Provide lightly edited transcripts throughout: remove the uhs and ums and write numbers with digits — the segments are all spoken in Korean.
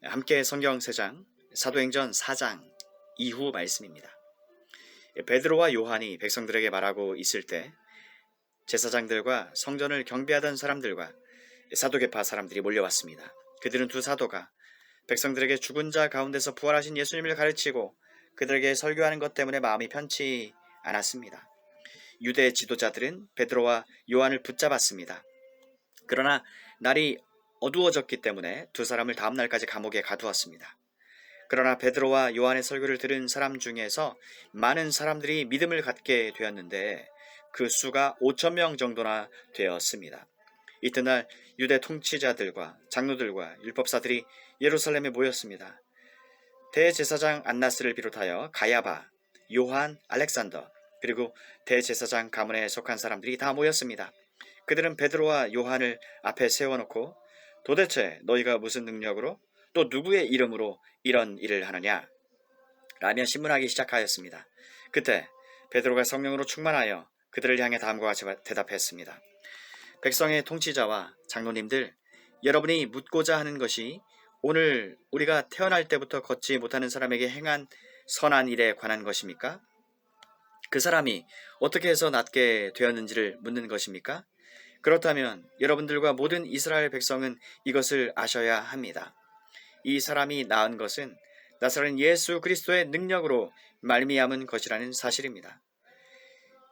함께 성경 3장, 사도행전 4장 이후 말씀입니다. 베드로와 요한이 백성들에게 말하고 있을 때 제사장들과 성전을 경비하던 사람들과 사도계파 사람들이 몰려왔습니다. 그들은 두 사도가 백성들에게 죽은 자 가운데서 부활하신 예수님을 가르치고 그들에게 설교하는 것 때문에 마음이 편치 않았습니다. 유대 지도자들은 베드로와 요한을 붙잡았습니다. 그러나 날이 어두워졌기 때문에 두 사람을 다음 날까지 감옥에 가두었습니다. 그러나 베드로와 요한의 설교를 들은 사람 중에서 많은 사람들이 믿음을 갖게 되었는데 그 수가 5,000명 정도나 되었습니다. 이튿날 유대 통치자들과 장로들과 율법사들이 예루살렘에 모였습니다. 대제사장 안나스를 비롯하여 가야바, 요한, 알렉산더, 그리고 대제사장 가문에 속한 사람들이 다 모였습니다. 그들은 베드로와 요한을 앞에 세워놓고 도대체 너희가 무슨 능력으로 또 누구의 이름으로 이런 일을 하느냐? 라며 신문하기 시작하였습니다. 그때 베드로가 성령으로 충만하여 그들을 향해 다음과 같이 대답했습니다. 백성의 통치자와 장로님들, 여러분이 묻고자 하는 것이 오늘 우리가 태어날 때부터 걷지 못하는 사람에게 행한 선한 일에 관한 것입니까? 그 사람이 어떻게 해서 낫게 되었는지를 묻는 것입니까? 그렇다면 여러분들과 모든 이스라엘 백성은 이것을 아셔야 합니다. 이 사람이 나은 것은 나사렛 예수 그리스도의 능력으로 말미암은 것이라는 사실입니다.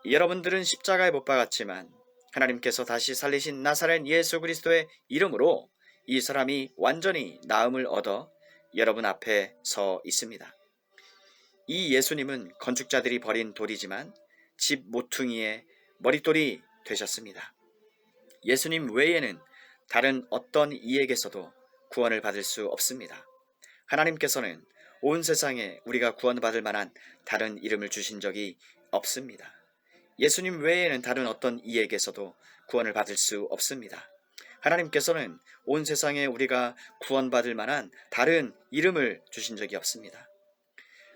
여러분들은 십자가에 못 박았지만 하나님께서 다시 살리신 나사렛 예수 그리스도의 이름으로 이 사람이 완전히 나음을 얻어 여러분 앞에 서 있습니다. 이 예수님은 건축자들이 버린 돌이지만 집 모퉁이의 머릿돌이 되셨습니다. 예수님 외에는 다른 어떤 이에게서도 구원을 받을 수 없습니다. 하나님께서는 온 세상에 우리가 구원받을 만한 다른 이름을 주신 적이 없습니다. 예수님 외에는 다른 어떤 이에게서도 구원을 받을 수 없습니다. 하나님께서는 온 세상에 우리가 구원받을 만한 다른 이름을 주신 적이 없습니다.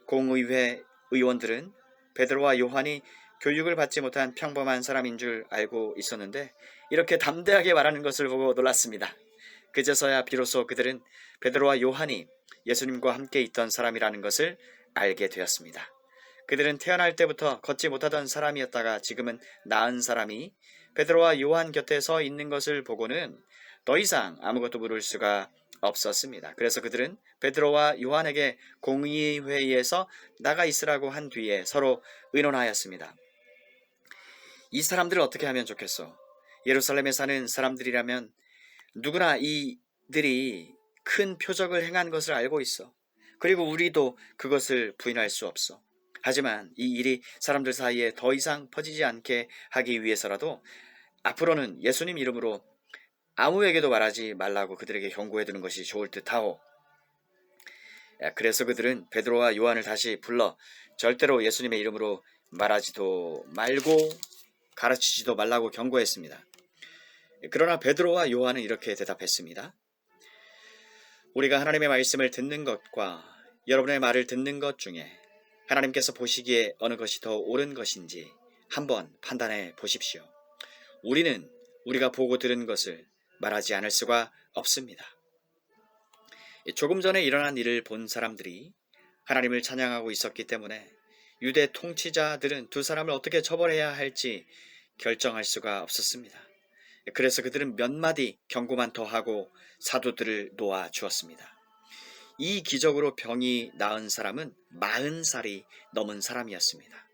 공의회 의원들은 베드로와 요한이 교육을 받지 못한 평범한 사람인 줄 알고 있었는데 이렇게 담대하게 말하는 것을 보고 놀랐습니다. 그제서야 비로소 그들은 베드로와 요한이 예수님과 함께 있던 사람이라는 것을 알게 되었습니다. 그들은 태어날 때부터 걷지 못하던 사람이었다가 지금은 나은 사람이 베드로와 요한 곁에 서 있는 것을 보고는 더 이상 아무것도 물을 수가 없었습니다. 그래서 그들은 베드로와 요한에게 공의회의에서 나가 있으라고 한 뒤에 서로 의논하였습니다. 이 사람들을 어떻게 하면 좋겠어? 예루살렘에 사는 사람들이라면 누구나 이들이 큰 표적을 행한 것을 알고 있어. 그리고 우리도 그것을 부인할 수 없어. 하지만 이 일이 사람들 사이에 더 이상 퍼지지 않게 하기 위해서라도 앞으로는 예수님 이름으로 아무에게도 말하지 말라고 그들에게 경고해 두는 것이 좋을 듯하오. 그래서 그들은 베드로와 요한을 다시 불러 절대로 예수님의 이름으로 말하지도 말고 가르치지도 말라고 경고했습니다. 그러나 베드로와 요한은 이렇게 대답했습니다. 우리가 하나님의 말씀을 듣는 것과 여러분의 말을 듣는 것 중에 하나님께서 보시기에 어느 것이 더 옳은 것인지 한번 판단해 보십시오. 우리는 우리가 보고 들은 것을 말하지 않을 수가 없습니다. 조금 전에 일어난 일을 본 사람들이 하나님을 찬양하고 있었기 때문에 유대 통치자들은 두 사람을 어떻게 처벌해야 할지 결정할 수가 없었습니다. 그래서 그들은 몇 마디 경고만 더 하고 사도들을 놓아 주었습니다. 이 기적으로 병이 나은 사람은 40살이 넘은 사람이었습니다.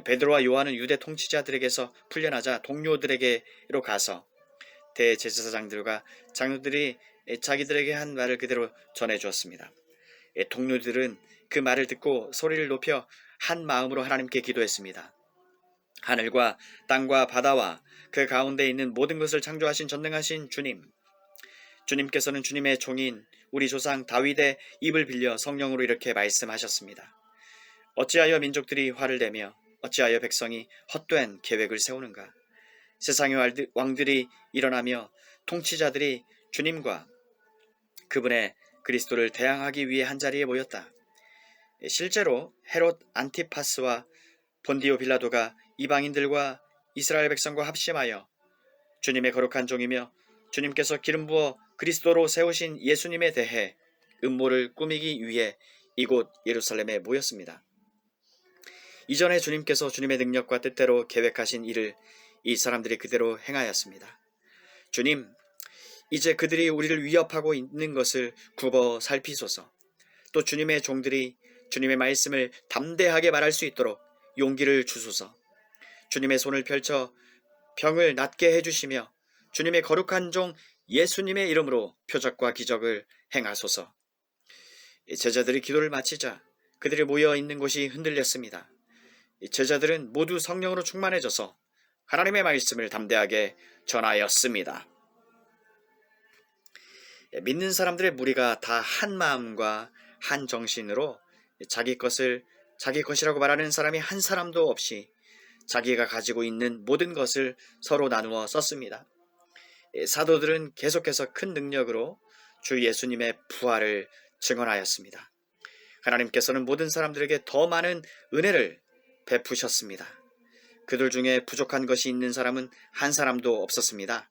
베드로와 요한은 유대 통치자들에게서 풀려나자 동료들에게로 가서 대제사장들과 장로들이 자기들에게 한 말을 그대로 전해주었습니다. 동료들은 그 말을 듣고 소리를 높여 한 마음으로 하나님께 기도했습니다. 하늘과 땅과 바다와 그 가운데 있는 모든 것을 창조하신 전능하신 주님, 주님께서는 주님의 종인 우리 조상 다윗의 입을 빌려 성령으로 이렇게 말씀하셨습니다. 어찌하여 민족들이 화를 내며 어찌하여 백성이 헛된 계획을 세우는가? 세상의 왕들이 일어나며 통치자들이 주님과 그분의 그리스도를 대항하기 위해 한자리에 모였다. 실제로 헤롯 안티파스와 본디오 빌라도가 이방인들과 이스라엘 백성과 합심하여 주님의 거룩한 종이며 주님께서 기름 부어 그리스도로 세우신 예수님에 대해 음모를 꾸미기 위해 이곳 예루살렘에 모였습니다. 이전에 주님께서 주님의 능력과 뜻대로 계획하신 일을 이 사람들이 그대로 행하였습니다. 주님, 이제 그들이 우리를 위협하고 있는 것을 굽어 살피소서. 또 주님의 종들이 주님의 말씀을 담대하게 말할 수 있도록 용기를 주소서. 주님의 손을 펼쳐 병을 낫게 해주시며 주님의 거룩한 종 예수님의 이름으로 표적과 기적을 행하소서. 제자들이 기도를 마치자 그들이 모여 있는 곳이 흔들렸습니다. 제자들은 모두 성령으로 충만해져서 하나님의 말씀을 담대하게 전하였습니다. 믿는 사람들의 무리가 다 한 마음과 한 정신으로 자기 것을 자기 것이라고 말하는 사람이 한 사람도 없이 자기가 가지고 있는 모든 것을 서로 나누어 썼습니다. 사도들은 계속해서 큰 능력으로 주 예수님의 부활을 증언하였습니다. 하나님께서는 모든 사람들에게 더 많은 은혜를 베푸셨습니다. 그들 중에 부족한 것이 있는 사람은 한 사람도 없었습니다.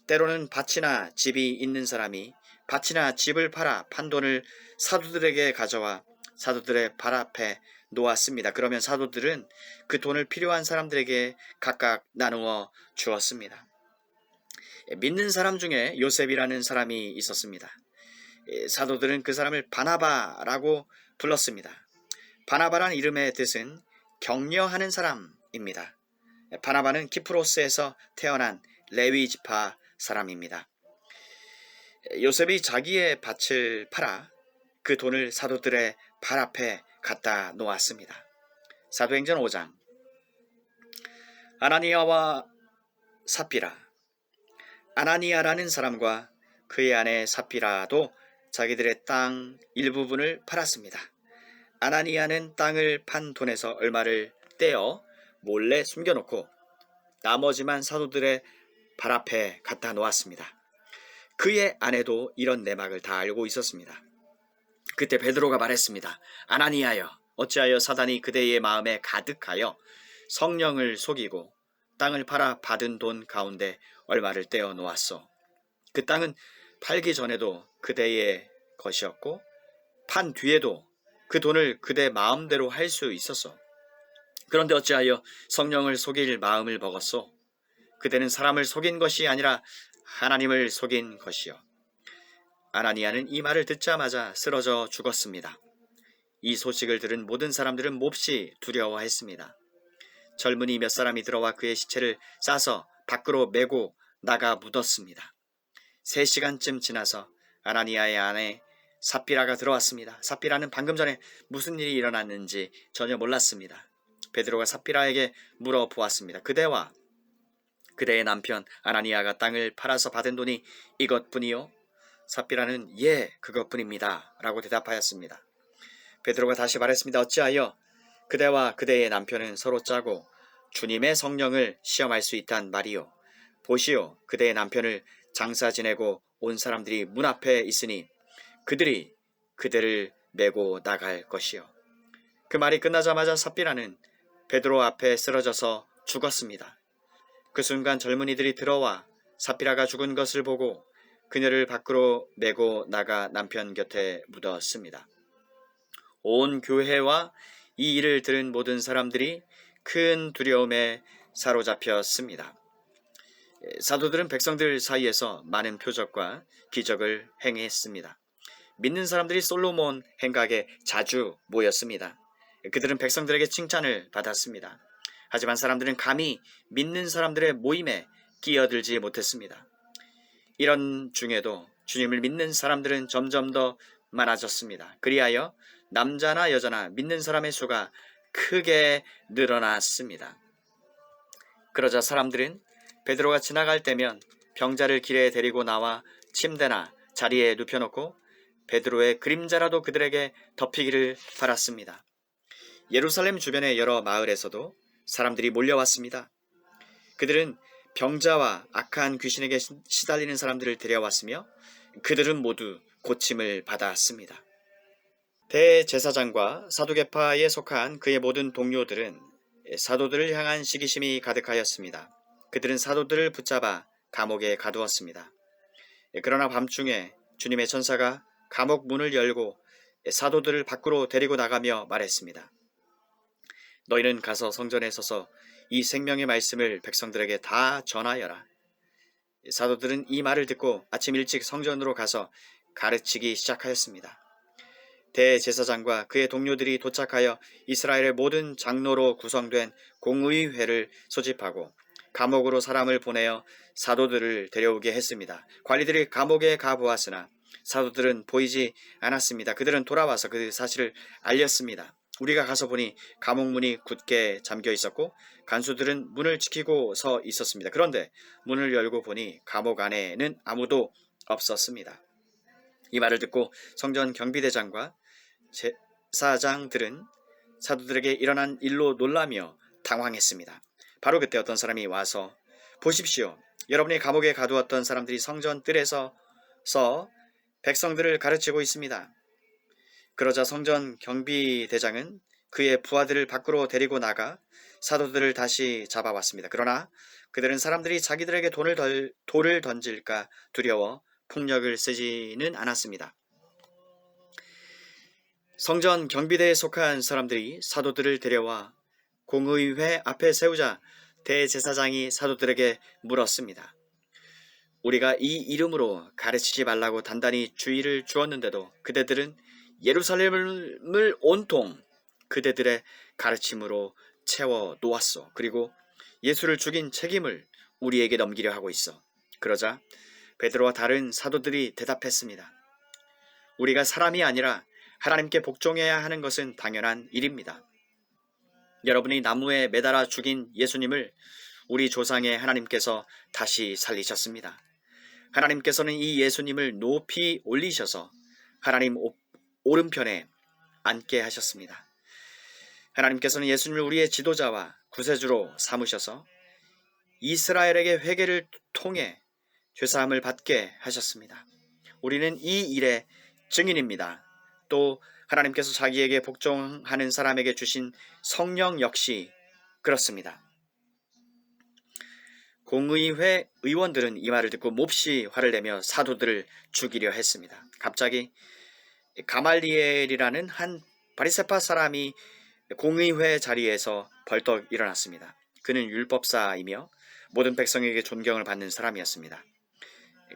때로는 밭이나 집이 있는 사람이 밭이나 집을 팔아 판 돈을 사도들에게 가져와 사도들의 발 앞에 놓았습니다. 그러면 사도들은 그 돈을 필요한 사람들에게 각각 나누어 주었습니다. 믿는 사람 중에 요셉이라는 사람이 있었습니다. 사도들은 그 사람을 바나바라고 불렀습니다. 바나바라는 이름의 뜻은 격려하는 사람입니다. 바나바는 키프로스에서 태어난 레위 지파 사람입니다. 요셉이 자기의 밭을 팔아 그 돈을 사도들의 발 앞에 갖다 놓았습니다. 사도행전 5장. 아나니아와 삽비라. 아나니아라는 사람과 그의 아내 삽비라도 자기들의 땅 일부분을 팔았습니다. 아나니아는 땅을 판 돈에서 얼마를 떼어 몰래 숨겨놓고 나머지만 사도들의 발 앞에 갖다 놓았습니다. 그의 아내도 이런 내막을 다 알고 있었습니다. 그때 베드로가 말했습니다. 아나니아여, 어찌하여 사단이 그대의 마음에 가득하여 성령을 속이고 땅을 팔아 받은 돈 가운데 얼마를 떼어 놓았소. 그 땅은 팔기 전에도 그대의 것이었고 판 뒤에도 그 돈을 그대 마음대로 할 수 있었소. 그런데 어찌하여 성령을 속일 마음을 먹었소? 그대는 사람을 속인 것이 아니라 하나님을 속인 것이요. 아나니아는 이 말을 듣자마자 쓰러져 죽었습니다. 이 소식을 들은 모든 사람들은 몹시 두려워했습니다. 젊은이 몇 사람이 들어와 그의 시체를 싸서 밖으로 메고 나가 묻었습니다. 3시간쯤 지나서 아나니아의 아내 삽비라가 들어왔습니다. 삽비라는 방금 전에 무슨 일이 일어났는지 전혀 몰랐습니다. 베드로가 삽비라에게 물어보았습니다. 그대와 그대의 남편 아나니아가 땅을 팔아서 받은 돈이 이것뿐이요? 삽비라는 예, 그것뿐입니다 라고 대답하였습니다. 베드로가 다시 말했습니다. 어찌하여 그대와 그대의 남편은 서로 짜고 주님의 성령을 시험할 수 있단 말이요. 보시오, 그대의 남편을 장사 지내고 온 사람들이 문 앞에 있으니 그들이 그대를 메고 나갈 것이요. 그 말이 끝나자마자 삽비라는 베드로 앞에 쓰러져서 죽었습니다. 그 순간 젊은이들이 들어와 삽비라가 죽은 것을 보고 그녀를 밖으로 메고 나가 남편 곁에 묻었습니다. 온 교회와 이 일을 들은 모든 사람들이 큰 두려움에 사로잡혔습니다. 사도들은 백성들 사이에서 많은 표적과 기적을 행했습니다. 믿는 사람들이 솔로몬 행각에 자주 모였습니다. 그들은 백성들에게 칭찬을 받았습니다. 하지만 사람들은 감히 믿는 사람들의 모임에 끼어들지 못했습니다. 이런 중에도 주님을 믿는 사람들은 점점 더 많아졌습니다. 그리하여 남자나 여자나 믿는 사람의 수가 크게 늘어났습니다. 그러자 사람들은 베드로가 지나갈 때면 병자를 길에 데리고 나와 침대나 자리에 눕혀놓고 베드로의 그림자라도 그들에게 덮이기를 바랐습니다. 예루살렘 주변의 여러 마을에서도 사람들이 몰려왔습니다. 그들은 병자와 악한 귀신에게 시달리는 사람들을 데려왔으며 그들은 모두 고침을 받았습니다. 대제사장과 사두개파에 속한 그의 모든 동료들은 사도들을 향한 시기심이 가득하였습니다. 그들은 사도들을 붙잡아 감옥에 가두었습니다. 그러나 밤중에 주님의 천사가 감옥 문을 열고 사도들을 밖으로 데리고 나가며 말했습니다. 너희는 가서 성전에 서서 이 생명의 말씀을 백성들에게 다 전하여라. 사도들은 이 말을 듣고 아침 일찍 성전으로 가서 가르치기 시작하였습니다. 대제사장과 그의 동료들이 도착하여 이스라엘의 모든 장로로 구성된 공의회를 소집하고 감옥으로 사람을 보내어 사도들을 데려오게 했습니다. 관리들이 감옥에 가보았으나 사도들은 보이지 않았습니다. 그들은 돌아와서 그 사실을 알렸습니다. 우리가 가서 보니 감옥 문이 굳게 잠겨 있었고 간수들은 문을 지키고 서 있었습니다. 그런데 문을 열고 보니 감옥 안에는 아무도 없었습니다. 이 말을 듣고 성전 경비대장과 제사장들은 사도들에게 일어난 일로 놀라며 당황했습니다. 바로 그때 어떤 사람이 와서 보십시오. 여러분이 감옥에 가두었던 사람들이 성전 뜰에서 백성들을 가르치고 있습니다. 그러자 성전 경비대장은 그의 부하들을 밖으로 데리고 나가 사도들을 다시 잡아왔습니다. 그러나 그들은 사람들이 자기들에게 돌을 던질까 두려워 폭력을 쓰지는 않았습니다. 성전 경비대에 속한 사람들이 사도들을 데려와 공의회 앞에 세우자 대제사장이 사도들에게 물었습니다. 우리가 이 이름으로 가르치지 말라고 단단히 주의를 주었는데도 그대들은 예루살렘을 온통 그대들의 가르침으로 채워 놓았어. 그리고 예수를 죽인 책임을 우리에게 넘기려 하고 있어. 그러자 베드로와 다른 사도들이 대답했습니다. 우리가 사람이 아니라 하나님께 복종해야 하는 것은 당연한 일입니다. 여러분이 나무에 매달아 죽인 예수님을 우리 조상의 하나님께서 다시 살리셨습니다. 하나님께서는 이 예수님을 높이 올리셔서 하나님 오른편에 앉게 하셨습니다. 하나님께서는 예수님을 우리의 지도자와 구세주로 삼으셔서 이스라엘에게 회개를 통해 죄사함을 받게 하셨습니다. 우리는 이 일의 증인입니다. 또 하나님께서 자기에게 복종하는 사람에게 주신 성령 역시 그렇습니다. 공의회 의원들은 이 말을 듣고 몹시 화를 내며 사도들을 죽이려 했습니다. 갑자기 가말리엘이라는 한 바리새파 사람이 공의회 자리에서 벌떡 일어났습니다. 그는 율법사이며 모든 백성에게 존경을 받는 사람이었습니다.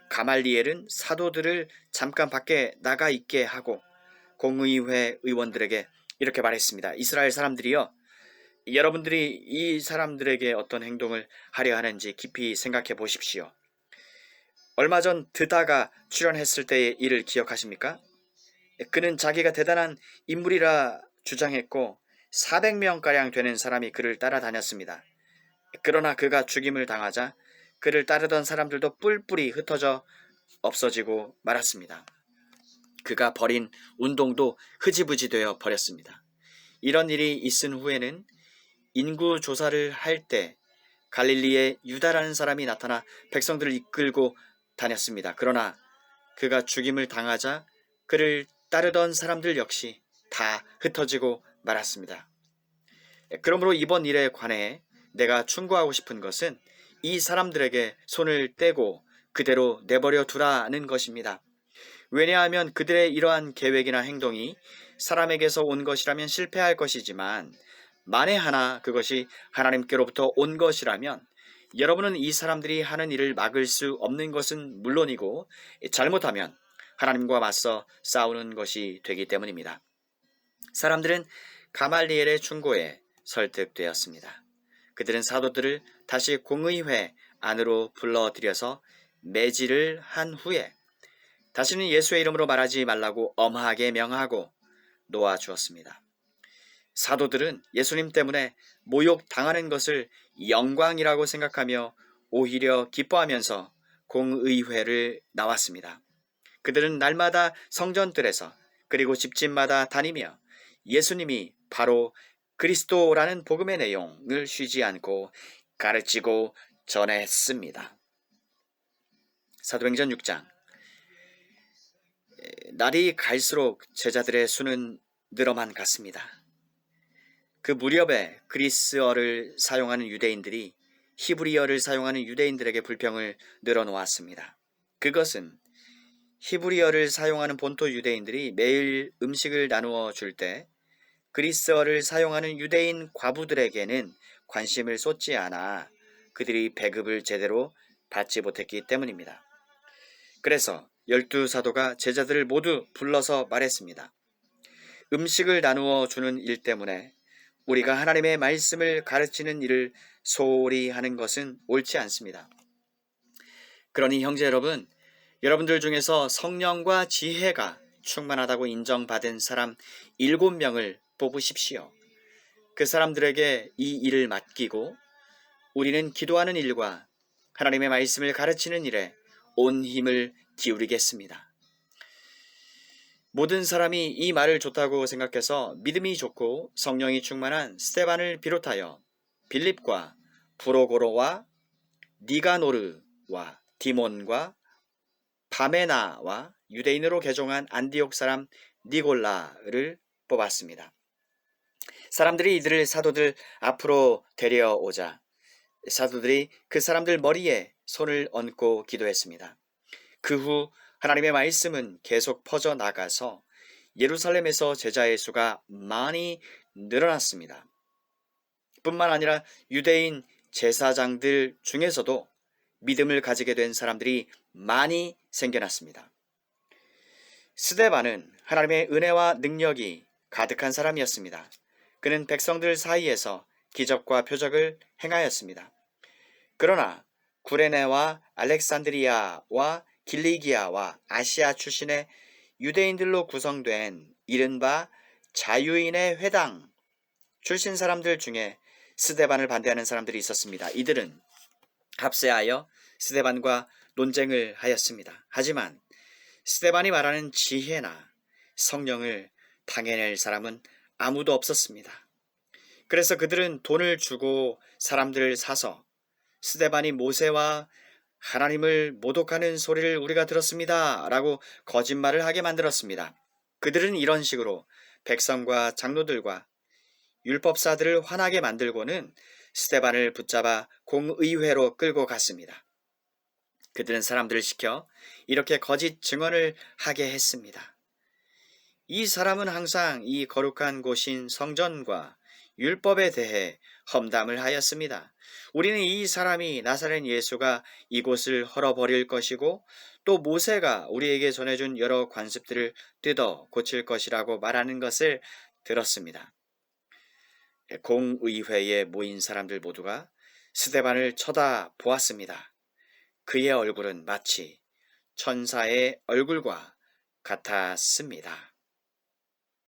가말리엘은 사도들을 잠깐 밖에 나가 있게 하고 공의회 의원들에게 이렇게 말했습니다. 이스라엘 사람들이여, 여러분들이 이 사람들에게 어떤 행동을 하려 하는지 깊이 생각해 보십시오. 얼마 전 드다가 출연했을 때의 일을 기억하십니까? 그는 자기가 대단한 인물이라 주장했고 400명가량 되는 사람이 그를 따라다녔습니다. 그러나 그가 죽임을 당하자 그를 따르던 사람들도 뿔뿔이 흩어져 없어지고 말았습니다. 그가 벌인 운동도 흐지부지 되어 버렸습니다. 이런 일이 있은 후에는 인구 조사를 할 때 갈릴리에 유다라는 사람이 나타나 백성들을 이끌고 다녔습니다. 그러나 그가 죽임을 당하자 그를 따르던 사람들 역시 다 흩어지고 말았습니다. 그러므로 이번 일에 관해 내가 충고하고 싶은 것은 이 사람들에게 손을 떼고 그대로 내버려 두라는 것입니다. 왜냐하면 그들의 이러한 계획이나 행동이 사람에게서 온 것이라면 실패할 것이지만 만에 하나 그것이 하나님께로부터 온 것이라면 여러분은 이 사람들이 하는 일을 막을 수 없는 것은 물론이고 잘못하면 하나님과 맞서 싸우는 것이 되기 때문입니다. 사람들은 가말리엘의 충고에 설득되었습니다. 그들은 사도들을 다시 공의회 안으로 불러들여서 매질을 한 후에 다시는 예수의 이름으로 말하지 말라고 엄하게 명하고 놓아주었습니다. 사도들은 예수님 때문에 모욕당하는 것을 영광이라고 생각하며 오히려 기뻐하면서 공의회를 나왔습니다. 그들은 날마다 성전들에서 그리고 집집마다 다니며 예수님이 바로 그리스도라는 복음의 내용을 쉬지 않고 가르치고 전했습니다. 사도행전 6장. 날이 갈수록 제자들의 수는 늘어만 갔습니다. 그 무렵에 그리스어를 사용하는 유대인들이 히브리어를 사용하는 유대인들에게 불평을 늘어놓았습니다. 그것은 히브리어를 사용하는 본토 유대인들이 매일 음식을 나누어 줄 때 그리스어를 사용하는 유대인 과부들에게는 관심을 쏟지 않아 그들이 배급을 제대로 받지 못했기 때문입니다. 그래서 12사도가 제자들을 모두 불러서 말했습니다. 음식을 나누어 주는 일 때문에 우리가 하나님의 말씀을 가르치는 일을 소홀히 하는 것은 옳지 않습니다. 그러니 형제 여러분, 여러분들 중에서 성령과 지혜가 충만하다고 인정받은 사람 7명을 뽑으십시오. 그 사람들에게 이 일을 맡기고 우리는 기도하는 일과 하나님의 말씀을 가르치는 일에 온 힘을 기울이겠습니다. 모든 사람이 이 말을 좋다고 생각해서 믿음이 좋고 성령이 충만한 스데반을 비롯하여 빌립과 브로고로와 니가노르와 디몬과 바메나와 유대인으로 개종한 안디옥 사람 니골라를 뽑았습니다. 사람들이 이들을 사도들 앞으로 데려오자 사도들이 그 사람들 머리에 손을 얹고 기도했습니다. 그 후 하나님의 말씀은 계속 퍼져나가서 예루살렘에서 제자의 수가 많이 늘어났습니다. 뿐만 아니라 유대인 제사장들 중에서도 믿음을 가지게 된 사람들이 많이 생겨났습니다. 스데반은 하나님의 은혜와 능력이 가득한 사람이었습니다. 그는 백성들 사이에서 기적과 표적을 행하였습니다. 그러나 구레네와 알렉산드리아와 길리기아와 아시아 출신의 유대인들로 구성된 이른바 자유인의 회당 출신 사람들 중에 스데반을 반대하는 사람들이 있었습니다. 이들은 합세하여 스데반과 논쟁을 하였습니다. 하지만 스데반이 말하는 지혜나 성령을 당해낼 사람은 아무도 없었습니다. 그래서 그들은 돈을 주고 사람들을 사서 스데반이 모세와 하나님을 모독하는 소리를 우리가 들었습니다 라고 거짓말을 하게 만들었습니다. 그들은 이런 식으로 백성과 장로들과 율법사들을 화나게 만들고는 스데반을 붙잡아 공의회로 끌고 갔습니다. 그들은 사람들을 시켜 이렇게 거짓 증언을 하게 했습니다. 이 사람은 항상 이 거룩한 곳인 성전과 율법에 대해 험담을 하였습니다. 우리는 이 사람이 나사렛 예수가 이곳을 헐어버릴 것이고 또 모세가 우리에게 전해준 여러 관습들을 뜯어 고칠 것이라고 말하는 것을 들었습니다. 공의회에 모인 사람들 모두가 스데반을 쳐다보았습니다. 그의 얼굴은 마치 천사의 얼굴과 같았습니다.